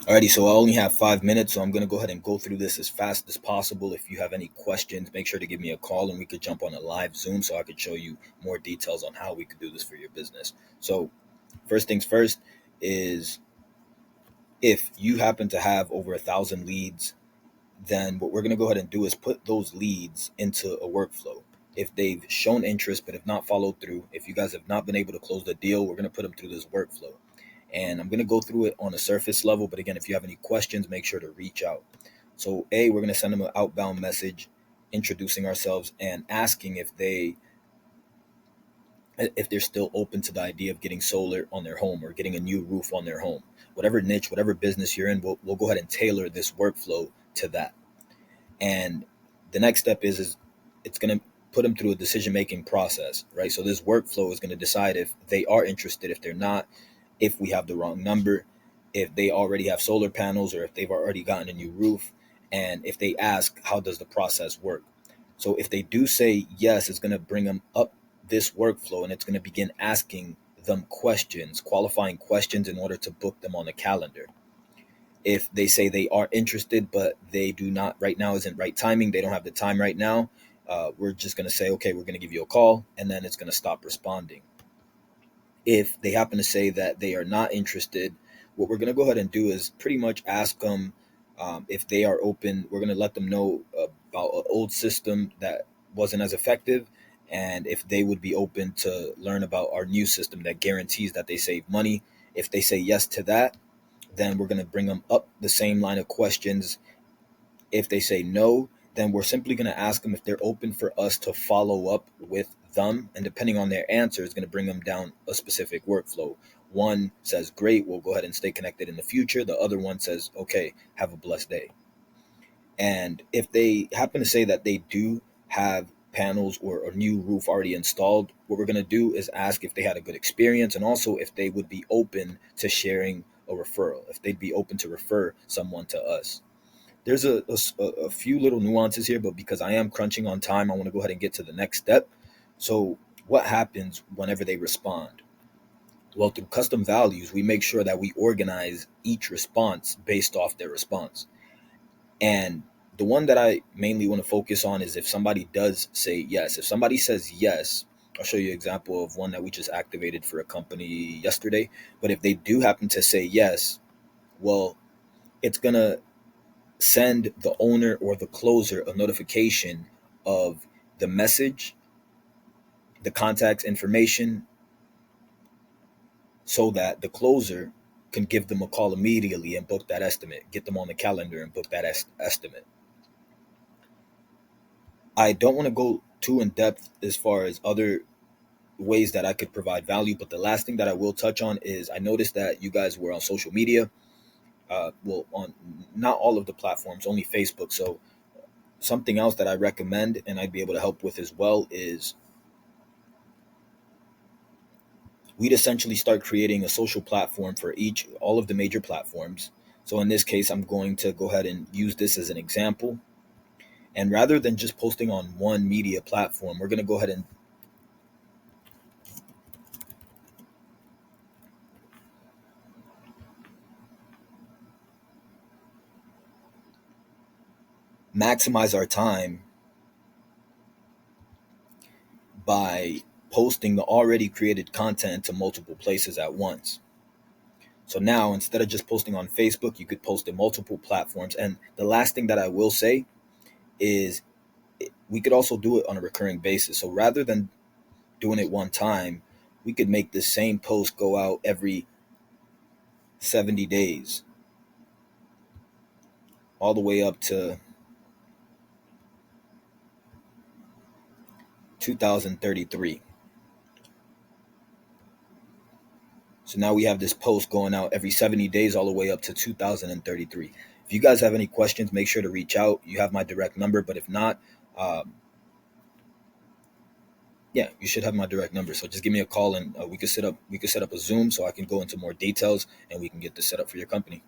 Alrighty, so I only have 5 minutes, so I'm gonna go ahead and go through this as fast as possible. If you have any questions, make sure to give me a call and we could jump on a live Zoom so I could show you more details on how we could do this for your business. So, first things first is if you happen to have over 1,000 leads, then what we're gonna go ahead and do is put those leads into a workflow. If they've shown interest but have not followed through, if you guys have not been able to close the deal, we're gonna put them through this workflow. And I'm going to go through it on a surface level. But again, if you have any questions, make sure to reach out. So, we're going to send them an outbound message introducing ourselves and asking if they're still open to the idea of getting solar on their home or getting a new roof on their home. Whatever niche, whatever business you're in, we'll go ahead and tailor this workflow to that. And the next step is it's going to put them through a decision making process, right? So this workflow is going to decide if they are interested, if they're not, if we have the wrong number, if they already have solar panels, or if they've already gotten a new roof. And if they ask, how does the process work? So if they do say yes, it's going to bring them up this workflow and it's going to begin asking them questions, qualifying questions in order to book them on the calendar. If they say they are interested, but they do not, right now isn't right timing, they don't have the time right now, we're just going to say, okay, we're going to give you a call, and then it's going to stop responding. If they happen to say that they are not interested, what we're going to go ahead and do is pretty much ask them if they are open. We're going to let them know about an old system that wasn't as effective, and if they would be open to learn about our new system that guarantees that they save money. If they say yes to that, then we're going to bring them up the same line of questions. If they say no, then we're simply going to ask them if they're open for us to follow up with them. And depending on their answer, is going to bring them down a specific workflow. One says, great, we'll go ahead and stay connected in the future. The other one says, okay, have a blessed day. And if they happen to say that they do have panels or a new roof already installed, what we're going to do is ask if they had a good experience and also if they would be open to sharing a referral, if they'd be open to refer someone to us. There's a few little nuances here, but because I am crunching on time, I want to go ahead and get to the next step. So, what happens whenever they respond? Well, through custom values, we make sure that we organize each response based off their response. And the one that I mainly want to focus on is if somebody does say yes. If somebody says yes, I'll show you an example of one that we just activated for a company yesterday. But if they do happen to say yes, well, it's going to send the owner or the closer a notification of the message, the contact's information, so that the closer can give them a call immediately and book that estimate, get them on the calendar and book that estimate. I don't want to go too in depth as far as other ways that I could provide value, but the last thing that I will touch on is I noticed that you guys were on social media, well, on not all of the platforms, only Facebook. So something else that I recommend and I'd be able to help with as well is we'd essentially start creating a social platform for all of the major platforms. So in this case, I'm going to go ahead and use this as an example. And rather than just posting on one media platform, we're going to go ahead and maximize our time by posting the already created content to multiple places at once. So now, instead of just posting on Facebook, you could post in multiple platforms. And the last thing that I will say is we could also do it on a recurring basis. So rather than doing it one time, we could make the same post go out every 70 days, all the way up to 2033. So now we have this post going out every 70 days, all the way up to 2033. If you guys have any questions, make sure to reach out. You have my direct number, but if not, yeah, you should have my direct number. So just give me a call and we could set up a Zoom so I can go into more details and we can get this set up for your company.